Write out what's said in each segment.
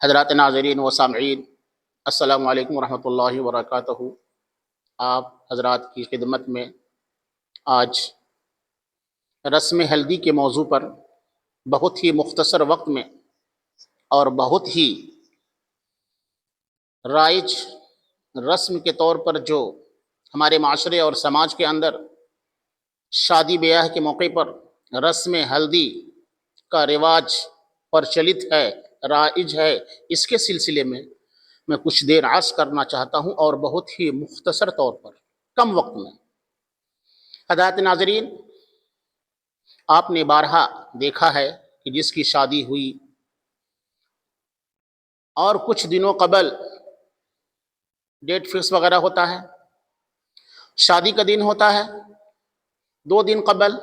حضرات ناظرین و سامعین، السلام علیکم ورحمۃ اللہ وبرکاتہ۔ آپ حضرات کی خدمت میں آج رسم ہلدی کے موضوع پر بہت ہی مختصر وقت میں اور بہت ہی رائج رسم کے طور پر جو ہمارے معاشرے اور سماج کے اندر شادی بیاہ کے موقع پر رسم ہلدی کا رواج پرچلت ہے، رائج ہے، اس کے سلسلے میں کچھ دیر عرض کرنا چاہتا ہوں، اور بہت ہی مختصر طور پر کم وقت میں۔ حضرات ناظرین، آپ نے بارہا دیکھا ہے کہ جس کی شادی ہوئی اور کچھ دنوں قبل ڈیٹ فکس وغیرہ ہوتا ہے، شادی کا دن ہوتا ہے، 2 دن قبل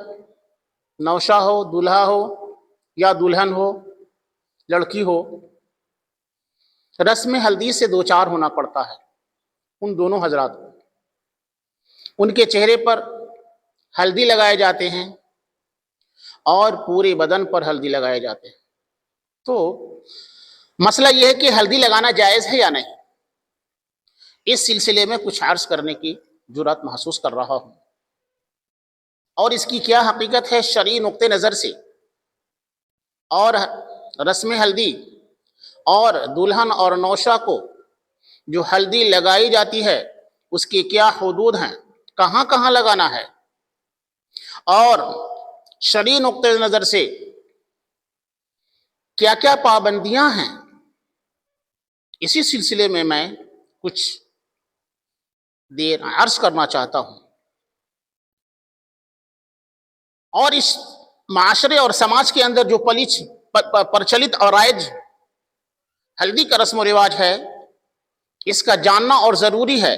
نوشہ ہو، دولہا ہو یا دلہن ہو، لڑکی ہو، رسم ہلدی سے دوچار ہونا پڑتا ہے ان دونوں حضرات کو۔ ان کے چہرے پر ہلدی لگائے جاتے ہیں اور پورے بدن پر ہلدی لگائے جاتے ہیں۔ تو مسئلہ یہ ہے کہ ہلدی لگانا جائز ہے یا نہیں، اس سلسلے میں کچھ عرض کرنے کی جرات محسوس کر رہا ہوں، اور اس کی کیا حقیقت ہے شرعی نقطہ نظر سے، اور رسم ہلدی اور دلہن اور نوشہ کو جو ہلدی لگائی جاتی ہے اس کے کیا حدود ہیں، کہاں کہاں لگانا ہے، اور شرعی نقطہ نظر سے کیا کیا پابندیاں ہیں، اسی سلسلے میں کچھ دیر عرض کرنا چاہتا ہوں۔ اور اس معاشرے اور سماج کے اندر جو پرچلت اور رائج ہلدی کا رسم و رواج ہے، اس کا جاننا اور ضروری ہے،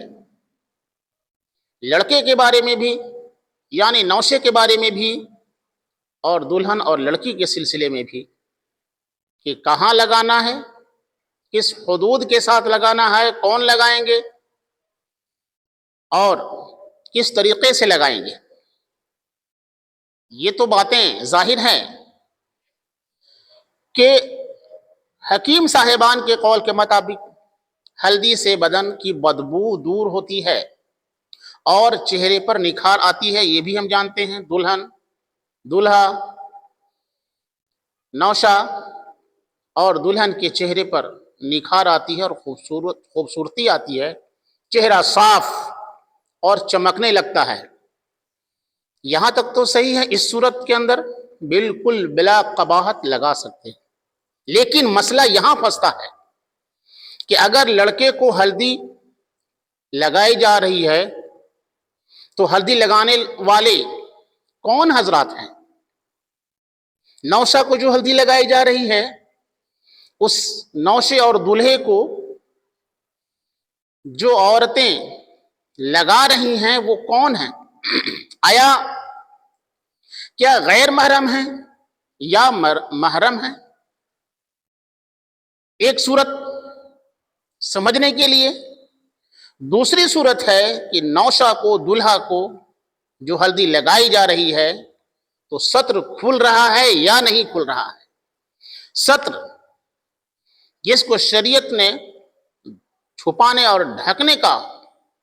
لڑکے کے بارے میں بھی یعنی نوشے کے بارے میں بھی، اور دلہن اور لڑکی کے سلسلے میں بھی، کہ کہاں لگانا ہے، کس حدود کے ساتھ لگانا ہے، کون لگائیں گے اور کس طریقے سے لگائیں گے۔ یہ تو باتیں ظاہر ہیں کہ حکیم صاحبان کے قول کے مطابق ہلدی سے بدن کی بدبو دور ہوتی ہے اور چہرے پر نکھار آتی ہے، یہ بھی ہم جانتے ہیں۔ دلہن، دولہا، نوشہ اور دلہن کے چہرے پر نکھار آتی ہے اور خوبصورتی آتی ہے، چہرہ صاف اور چمکنے لگتا ہے۔ یہاں تک تو صحیح ہے، اس صورت کے اندر بالکل بلا قباحت لگا سکتے ہیں، لیکن مسئلہ یہاں پھنستا ہے کہ اگر لڑکے کو ہلدی لگائی جا رہی ہے تو ہلدی لگانے والے کون حضرات ہیں؟ نوشہ کو جو ہلدی لگائی جا رہی ہے، اس نوشے اور دولہے کو جو عورتیں لگا رہی ہیں وہ کون ہیں؟ آیا کیا غیر محرم ہیں یا محرم ہیں؟ ایک صورت سمجھنے کے لیے۔ دوسری صورت ہے کہ نوشہ کو، دولہا کو جو ہلدی لگائی جا رہی ہے تو ستر کھل رہا ہے یا نہیں کھل رہا ہے۔ ستر جس کو شریعت نے چھپانے اور ڈھکنے کا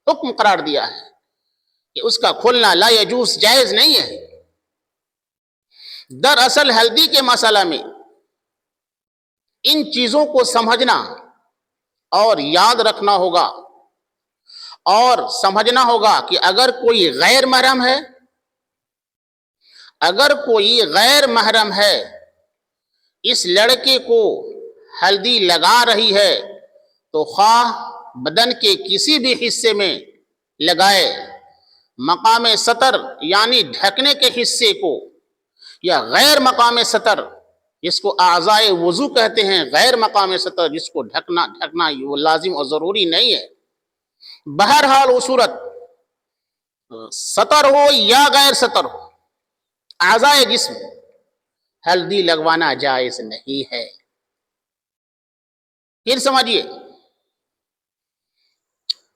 حکم قرار دیا ہے کہ اس کا کھلنا لا یجوز، جائز نہیں ہے۔ دراصل ہلدی کے مسئلہ میں ان چیزوں کو سمجھنا اور یاد رکھنا ہوگا، اور سمجھنا ہوگا کہ اگر کوئی غیر محرم ہے، اگر کوئی غیر محرم ہے اس لڑکے کو ہلدی لگا رہی ہے تو خواہ بدن کے کسی بھی حصے میں لگائے، مقام ستر یعنی ڈھکنے کے حصے کو، یا غیر مقام ستر جس کو اعضائے وضو کہتے ہیں، غیر مقام ستر جس کو ڈھکنا وہ لازم اور ضروری نہیں ہے۔ بہرحال وہ صورت ستر ہو یا غیر ستر ہو، اعضائے جسم ہلدی لگوانا جائز نہیں ہے۔ پھر سمجھیے،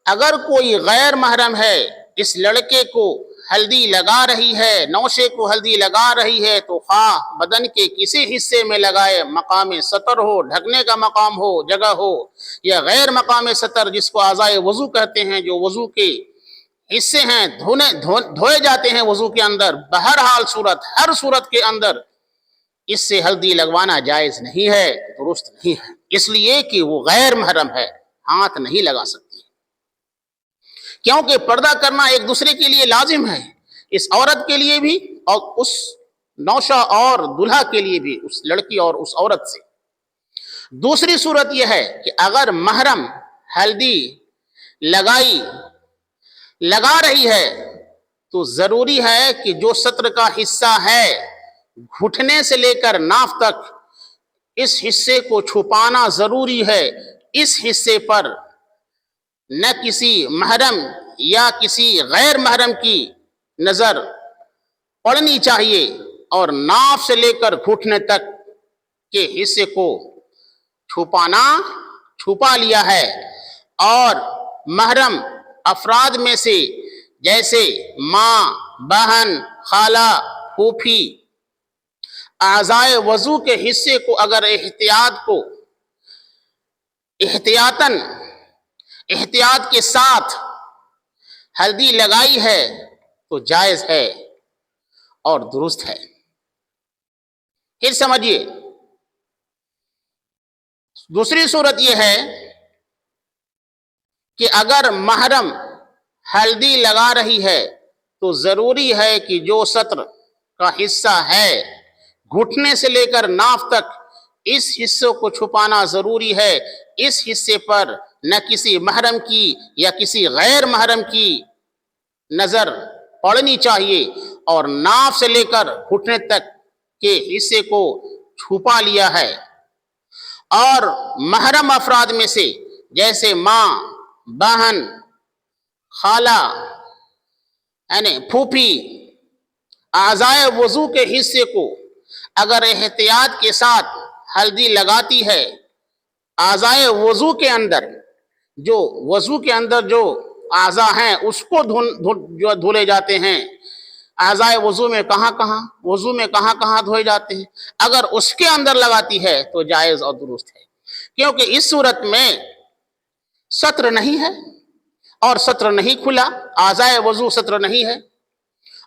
اگر کوئی غیر محرم ہے اس لڑکے کو ہلدی لگا رہی ہے، نوشے کو ہلدی لگا رہی ہے تو خواہ بدن کے کسی حصے میں لگائے، مقام سطر ہو، ڈھکنے کا مقام ہو، جگہ ہو، یا غیر مقام سطر جس کو اعضائے وضو کہتے ہیں، جو وضو کے حصے ہیں، دھوئے جاتے ہیں وضو کے اندر، بہرحال صورت، ہر صورت کے اندر اس سے ہلدی لگوانا جائز نہیں ہے، درست نہیں ہے، اس لیے کہ وہ غیر محرم ہے، ہاتھ نہیں لگا سکتی، کیونکہ پردہ کرنا ایک دوسرے کے لیے لازم ہے، اس عورت کے لیے بھی اور اس نوشہ اور دلہا کے لیے بھی، اس لڑکی اور اس عورت سے۔ دوسری صورت یہ ہے کہ اگر محرم ہلدی لگا رہی ہے تو ضروری ہے کہ جو سطر کا حصہ ہے، گھٹنے سے لے کر ناف تک، اس حصے کو چھپانا ضروری ہے، اس حصے پر نہ کسی محرم یا کسی غیر محرم کی نظر پڑنی چاہیے، اور ناف سے لے کر گھٹنے تک کے حصے کو چھپا لیا ہے، اور محرم افراد میں سے جیسے ماں، بہن، خالہ، پھوپھی، اعضائے وضو کے حصے کو اگر احتیاط کے ساتھ ہلدی لگائی ہے تو جائز ہے اور درست ہے۔ پھر سمجھیے، دوسری صورت یہ ہے کہ اگر محرم ہلدی لگا رہی ہے تو ضروری ہے کہ جو سطر کا حصہ ہے، گھٹنے سے لے کر ناف تک، اس حصے کو چھپانا ضروری ہے، اس حصے پر نہ کسی محرم کی یا کسی غیر محرم کی نظر پڑنی چاہیے، اور ناف سے لے کر گھٹنے تک کے حصے کو چھپا لیا ہے، اور محرم افراد میں سے جیسے ماں، بہن، خالہ یعنی پھوپھی، اعضائے وضو کے حصے کو اگر احتیاط کے ساتھ ہلدی لگاتی ہے، اعضائے وضو کے اندر جو اعضاء ہیں اس کو دھلے جاتے ہیں، اعضائے وضو میں کہاں دھوئے جاتے ہیں، اگر اس کے اندر لگاتی ہے تو جائز اور درست ہے، کیونکہ اس صورت میں سطر نہیں ہے، اور سطر نہیں کھلا، اعضائے وضو سطر نہیں ہے،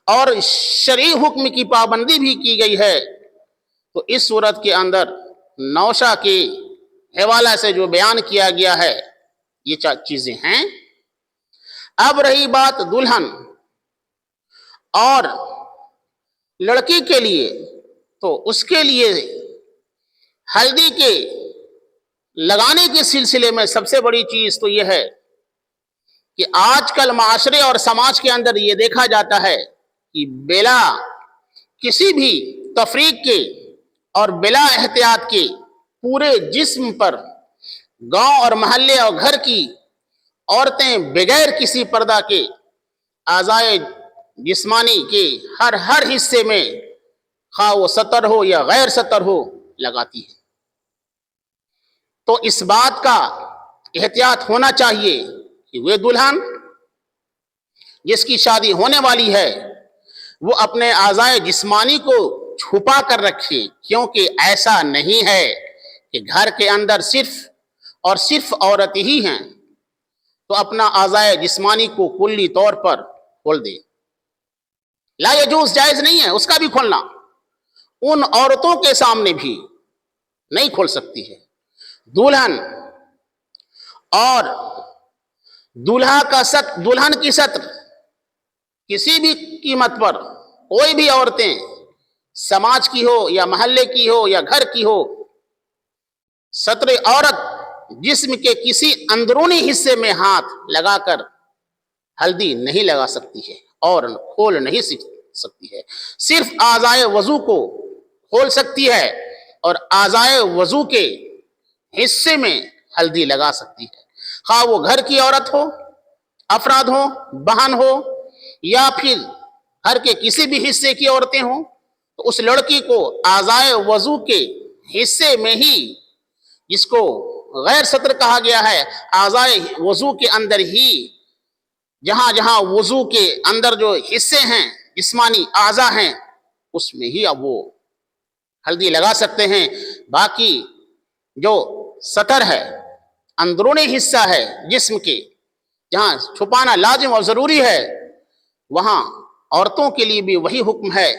اور شرعی حکم کی پابندی بھی کی گئی ہے، تو اس صورت کے اندر نوشہ کے حوالہ سے جو بیان کیا گیا ہے یہ چیزیں ہیں۔ اب رہی بات دلہن اور لڑکی کے لیے، تو اس کے لیے ہلدی کے لگانے کے سلسلے میں سب سے بڑی چیز تو یہ ہے کہ آج کل معاشرے اور سماج کے اندر یہ دیکھا جاتا ہے کہ بلا کسی بھی تفریق کے اور بلا احتیاط کے پورے جسم پر گاؤں اور محلے اور گھر کی عورتیں بغیر کسی پردہ کے اعضائے جسمانی کے ہر حصے میں، خواہ وہ سطر ہو یا غیر سطر ہو، لگاتی ہے۔ تو اس بات کا احتیاط ہونا چاہیے کہ وہ دلہن جس کی شادی ہونے والی ہے وہ اپنے اعضائے جسمانی کو چھپا کر رکھے، کیونکہ ایسا نہیں ہے کہ گھر کے اندر صرف عورت ہی ہیں تو اپنا اعضائے جسمانی کو کلی طور پر کھول دے، لا یجوز، جائز نہیں ہے اس کا بھی کھولنا، ان عورتوں کے سامنے بھی نہیں کھول سکتی ہے۔ دلہن اور دلہن کی سطر کسی بھی قیمت پر، کوئی بھی عورتیں سماج کی ہو یا محلے کی ہو یا گھر کی ہو، سطر عورت جسم کے کسی اندرونی حصے میں ہاتھ لگا کر ہلدی نہیں لگا سکتی ہے اور کھول نہیں سکتی ہے، صرف اعضائے وضو کو کھول سکتی ہے اور اعضائے وضو کے حصے میں ہلدی لگا سکتی ہے، خواہ وہ گھر کی عورت ہو، افراد ہو، بہن ہو، یا پھر گھر کے کسی بھی حصے کی عورتیں ہوں، تو اس لڑکی کو اعضائے وضو کے حصے میں ہی، جس کو غیر سطر کہا گیا ہے، اعضائے وضو کے اندر ہی جہاں جہاں وضو کے اندر جو حصے ہیں، جسمانی اعضاء ہیں، اس میں ہی اب وہ ہلدی لگا سکتے ہیں۔ باقی جو سطر ہے، اندرونی حصہ ہے جسم کے، جہاں چھپانا لازم اور ضروری ہے، وہاں عورتوں کے لیے بھی وہی حکم ہے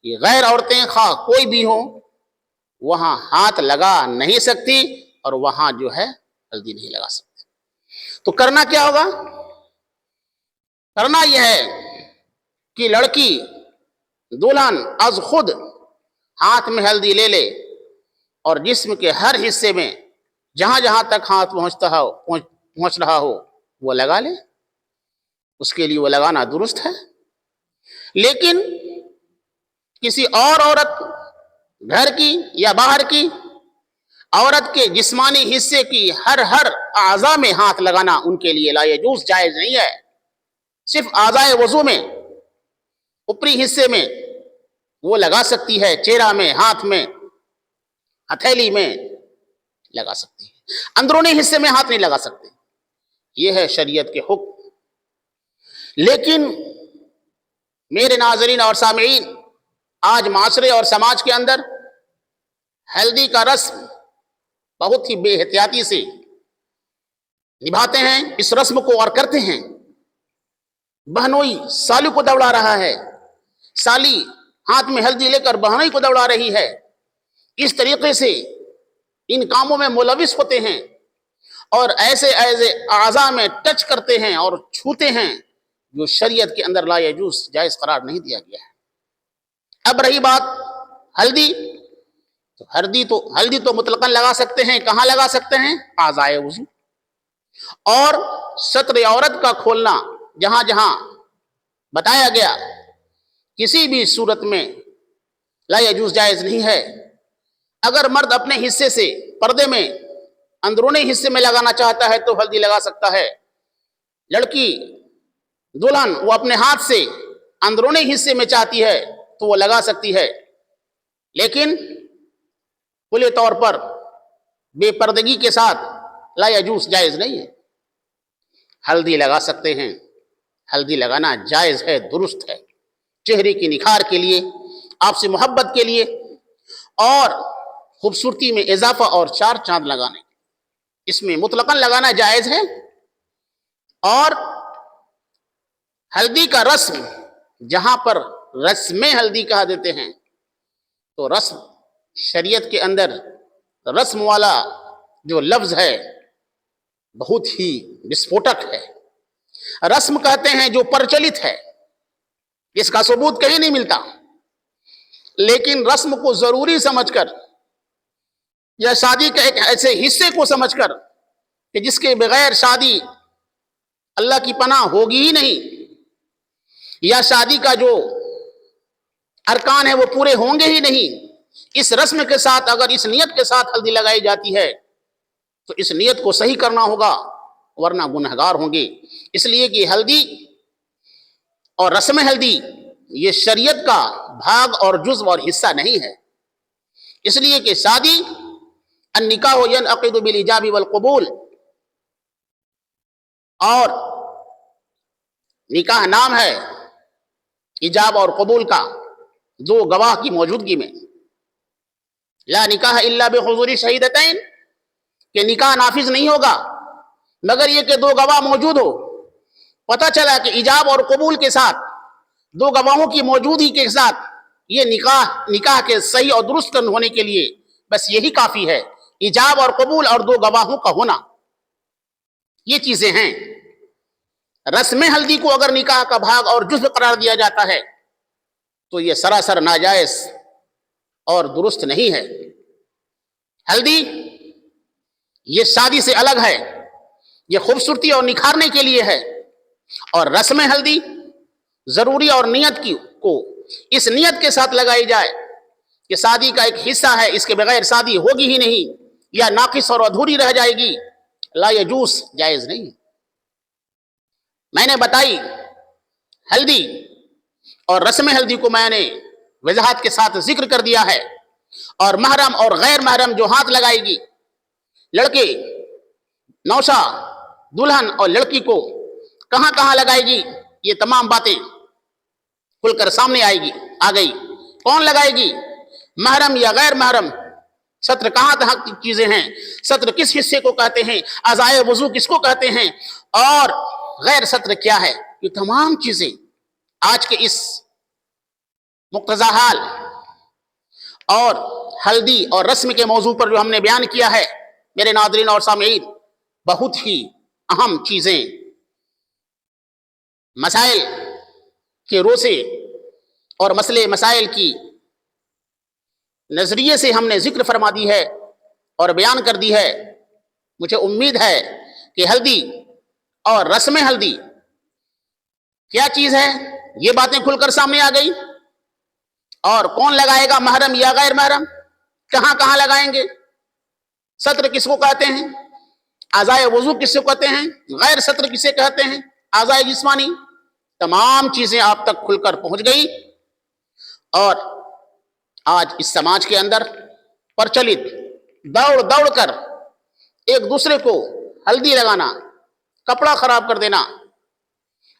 کہ غیر عورتیں خواہ کوئی بھی ہوں، وہاں ہاتھ لگا نہیں سکتی اور وہاں جو ہے ہلدی نہیں لگا سکتی۔ تو کرنا کیا ہوگا؟ کرنا یہ ہے کہ لڑکی دلہن از خود ہاتھ میں ہلدی لے لے اور جسم کے ہر حصے میں جہاں جہاں تک ہاتھ پہنچ رہا ہو وہ لگا لے، اس کے لیے وہ لگانا درست ہے۔ لیکن کسی اور عورت، گھر کی یا باہر کی عورت کے جسمانی حصے کی ہر اعضاء میں ہاتھ لگانا ان کے لیے لا یجوز، جائز نہیں ہے۔ صرف اعضاء وضو میں، اوپری حصے میں وہ لگا سکتی ہے، چہرہ میں، ہاتھ میں، ہتھیلی میں لگا سکتی ہے، اندرونی حصے میں ہاتھ نہیں لگا سکتے۔ یہ ہے شریعت کے حکم۔ لیکن میرے ناظرین اور سامعین، آج معاشرے اور سماج کے اندر ہلدی کا رسم بہت ہی بے احتیاطی سے نبھاتے ہیں اس رسم کو اور کرتے ہیں۔ بہنوئی سالی کو دوڑا رہا ہے، سالی ہاتھ میں ہلدی لے کر بہنوئی کو دوڑا رہی ہے۔ اس طریقے سے ان کاموں میں ملوث ہوتے ہیں اور ایسے اعضاء میں ٹچ کرتے ہیں اور چھوتے ہیں جو شریعت کے اندر لا یجوز، جائز قرار نہیں دیا گیا ہے۔ اب رہی بات ہلدی، تو ہلدی تو مطلقاً لگا سکتے ہیں۔ کہاں لگا سکتے ہیں؟ اعضاء وضو اور ستر عورت کا کھولنا، جہاں جہاں بتایا گیا، کسی بھی صورت میں لا یجوز، جائز نہیں ہے۔ اگر مرد اپنے حصے سے پردے میں اندرونی حصے میں لگانا چاہتا ہے تو ہلدی لگا سکتا ہے۔ لڑکی دلہن وہ اپنے ہاتھ سے اندرونی حصے میں چاہتی ہے تو وہ لگا سکتی ہے، لیکن کھلے طور پر بے پردگی کے ساتھ لا یجوز، جائز نہیں ہے۔ ہلدی لگا سکتے ہیں، ہلدی لگانا جائز ہے، درست ہے، چہرے کی نکھار کے لیے، آپ سے محبت کے لیے اور خوبصورتی میں اضافہ اور چار چاند لگانے، اس میں مطلقاً لگانا جائز ہے۔ اور ہلدی کا رسم، جہاں پر رسم ہلدی کہا دیتے ہیں، تو رسم شریعت کے اندر رسم والا جو لفظ ہے بہت ہی وسفوٹک ہے۔ رسم کہتے ہیں جو پرچلت ہے، اس کا ثبوت کہیں نہیں ملتا، لیکن رسم کو ضروری سمجھ کر یا شادی کے ایک ایسے حصے کو سمجھ کر کہ جس کے بغیر شادی اللہ کی پناہ ہوگی ہی نہیں، یا شادی کا جو ارکان ہے وہ پورے ہوں گے ہی نہیں، اس رسم کے ساتھ اگر اس نیت کے ساتھ ہلدی لگائی جاتی ہے تو اس نیت کو صحیح کرنا ہوگا، ورنہ گنہگار ہوں گے۔ اس لیے کہ ہلدی اور رسم ہلدی یہ شریعت کا بھاگ اور جزو اور حصہ نہیں ہے۔ اس لیے کہ شادی النکاح ینعقد بالایجاب والقبول، اور نکاح نام ہے ایجاب اور قبول کا، دو گواہ کی موجودگی میں۔ لا نکاح الا بحضور شہیدتین، کہ نکاح نافذ نہیں ہوگا مگر یہ کہ دو گواہ موجود ہو۔ پتہ چلا کہ ایجاب اور قبول کے ساتھ، دو گواہوں کی موجودگی کے ساتھ، یہ نکاح کے صحیح اور درست ہونے کے لیے بس یہی کافی ہے، ایجاب اور قبول اور دو گواہوں کا ہونا، یہ چیزیں ہیں۔ رسم ہلدی کو اگر نکاح کا بھاگ اور جزو قرار دیا جاتا ہے تو یہ سراسر ناجائز اور درست نہیں ہے۔ ہلدی یہ شادی سے الگ ہے، یہ خوبصورتی اور نکھارنے کے لیے ہے، اور رسم ہلدی ضروری اور نیت کو اس نیت کے ساتھ لگائی جائے کہ شادی کا ایک حصہ ہے، اس کے بغیر شادی ہوگی ہی نہیں یا ناقص اور ادھوری رہ جائے گی، لا یجوز، جائز نہیں۔ میں نے بتائی ہلدی اور رسم ہلدی کو میں نے وضاحت کے ساتھ ذکر کر دیا ہے، اور محرم اور غیر محرم جو ہاتھ لگائے گی، لڑکے نوشا دلہن اور لڑکی کو کہاں کہاں لگائے گی، یہ تمام باتیں کھل کر سامنے آ گئی۔ کون لگائے گی، محرم یا غیر محرم، سطر کہاں تک کی چیزیں ہیں، سطر کس حصے کو کہتے ہیں، اعضائے وضو کس کو کہتے ہیں، اور غیر سطر کیا ہے، یہ تمام چیزیں آج کے اس مقتضی حال اور ہلدی اور رسم کے موضوع پر جو ہم نے بیان کیا ہے، میرے ناظرین اور سامعین، بہت ہی اہم چیزیں مسائل کے روسے اور مسئلے مسائل کی نظریے سے ہم نے ذکر فرما دی ہے اور بیان کر دی ہے۔ مجھے امید ہے کہ ہلدی اور رسم ہلدی کیا چیز ہے، یہ باتیں کھل کر سامنے آ گئی، اور کون لگائے گا، محرم یا غیر محرم، کہاں کہاں لگائیں گے، سطر کس کو کہتے ہیں، اعضائے وضو کس کو کہتے ہیں، غیر سطر کسے کہتے ہیں، اعضائے جسمانی، تمام چیزیں آپ تک کھل کر پہنچ گئی۔ اور آج اس سماج کے اندر پرچلت دوڑ دوڑ کر ایک دوسرے کو ہلدی لگانا، کپڑا خراب کر دینا،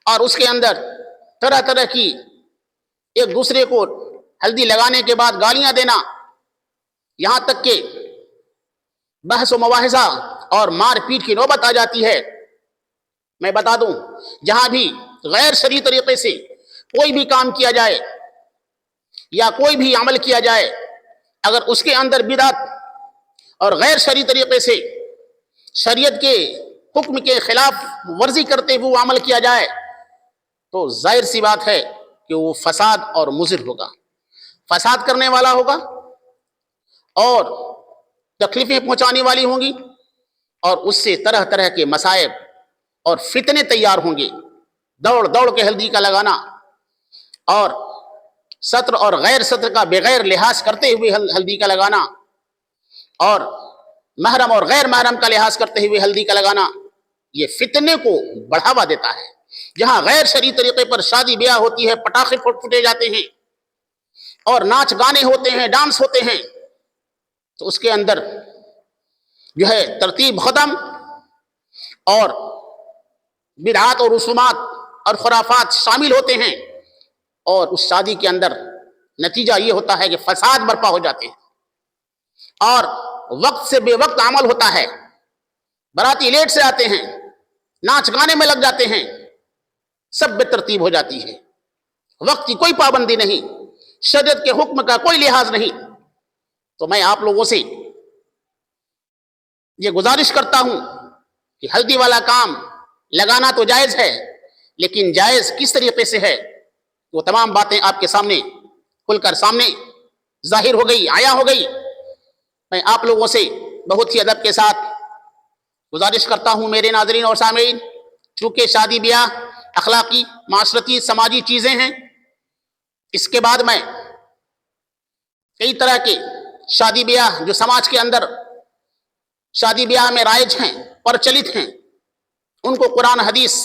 اور اس کے اندر طرح طرح کی ایک دوسرے کو ہلدی لگانے کے بعد گالیاں دینا، یہاں تک کہ بحث و مباحثہ اور مار پیٹ کی نوبت آ جاتی ہے۔ میں بتا دوں، جہاں بھی غیر شرعی طریقے سے کوئی بھی کام کیا جائے یا کوئی بھی عمل کیا جائے، اگر اس کے اندر بدعت اور غیر شرعی طریقے سے شریعت کے حکم کے خلاف ورزی کرتے ہوئے عمل کیا جائے، تو ظاہر سی بات ہے کہ وہ فساد اور مضر ہوگا، فساد کرنے والا ہوگا، اور تکلیفیں پہنچانے والی ہوں گی، اور اس سے طرح طرح کے مصائب اور فتنے تیار ہوں گے۔ دوڑ دوڑ کے ہلدی کا لگانا، اور سطر اور غیر سطر کا بغیر لحاظ کرتے ہوئے ہلدی کا لگانا، اور محرم اور غیر محرم کا لحاظ کرتے ہوئے ہلدی کا لگانا، یہ فتنے کو بڑھاوا دیتا ہے۔ جہاں غیر شرعی طریقے پر شادی بیاہ ہوتی ہے، پٹاخے پھوٹے جاتے ہیں اور ناچ گانے ہوتے ہیں، ڈانس ہوتے ہیں، تو اس کے اندر جو ہے ترتیب ختم، اور بدعات اور رسومات اور خرافات شامل ہوتے ہیں، اور اس شادی کے اندر نتیجہ یہ ہوتا ہے کہ فساد برپا ہو جاتے ہیں، اور وقت سے بے وقت عمل ہوتا ہے، باراتی لیٹ سے آتے ہیں، ناچ گانے میں لگ جاتے ہیں، سب بے ترتیب ہو جاتی ہے، وقت کی کوئی پابندی نہیں، شریعت کے حکم کا کوئی لحاظ نہیں۔ تو میں آپ لوگوں سے یہ گزارش کرتا ہوں کہ ہلدی والا کام لگانا تو جائز ہے، لیکن جائز کس طریقے سے ہے، وہ تمام باتیں آپ کے سامنے کھل کر سامنے ظاہر ہو گئی، آیا ہو گئی۔ میں آپ لوگوں سے بہت ہی ادب کے ساتھ گزارش کرتا ہوں میرے ناظرین اور سامعین، چونکہ شادی بیاہ اخلاقی، معاشرتی، سماجی چیزیں ہیں، اس کے بعد میں کئی طرح کے شادی بیاہ جو سماج کے اندر شادی بیاہ میں رائج ہیں، پرچلت ہیں، ان کو قرآن حدیث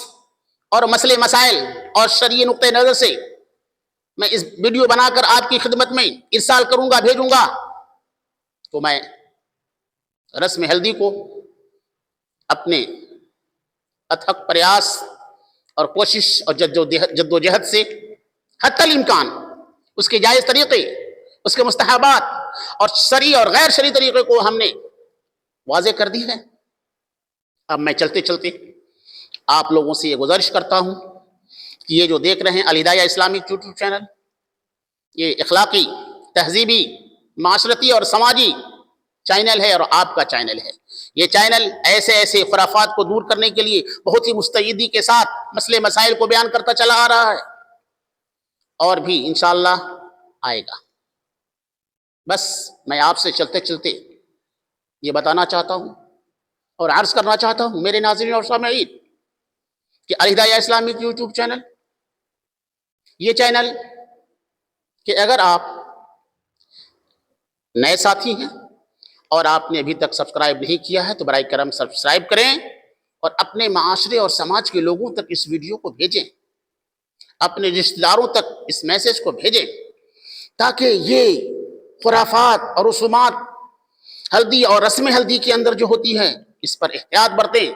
اور مسئلے مسائل اور شرعی نقطۂ نظر سے میں اس ویڈیو بنا کر آپ کی خدمت میں ارسال کروں گا، بھیجوں گا۔ تو میں رسم ہلدی کو اپنے اتھک پریاس اور کوشش اور جد و جہد سے حتی الامکان اس کے جائز طریقے، اس کے مستحبات اور شرعی اور غیر شرعی طریقے کو ہم نے واضح کر دی ہے۔ اب میں چلتے چلتے آپ لوگوں سے یہ گزارش کرتا ہوں کہ یہ جو دیکھ رہے ہیں الہدایہ اسلامک یوٹیوب چینل، یہ اخلاقی، تہذیبی، معاشرتی اور سماجی چینل ہے، اور آپ کا چینل ہے۔ یہ چینل ایسے خرافات کو دور کرنے کے لیے بہت ہی مستعدی کے ساتھ مسئلے مسائل کو بیان کرتا چلا آ رہا ہے، اور بھی انشاءاللہ آئے گا۔ بس میں آپ سے چلتے چلتے یہ بتانا چاہتا ہوں اور عرض کرنا چاہتا ہوں میرے ناظرین اور سامعین کہ الہدایہ اسلامک یوٹیوب چینل، یہ چینل کہ اگر آپ نئے ساتھی ہیں اور آپ نے ابھی تک سبسکرائب نہیں کیا ہے تو برائے کرم سبسکرائب کریں، اور اپنے معاشرے اور سماج کے لوگوں تک اس ویڈیو کو بھیجیں، اپنے رشتہ داروں تک اس میسج کو بھیجیں، تاکہ یہ خرافات اور رسومات ہلدی اور رسم ہلدی کے اندر جو ہوتی ہے اس پر احتیاط برتیں،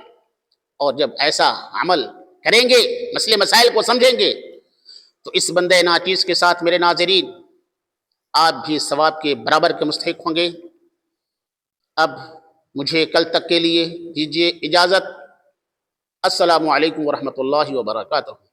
اور جب ایسا عمل کریں گے، مسئلے مسائل کو سمجھیں گے، تو اس بندے ناچیز کے ساتھ میرے ناظرین آپ بھی ثواب کے برابر کے مستحق ہوں گے۔ اب مجھے کل تک کے لیے دیجیے اجازت۔ السلام علیکم ورحمۃ اللہ وبرکاتہ۔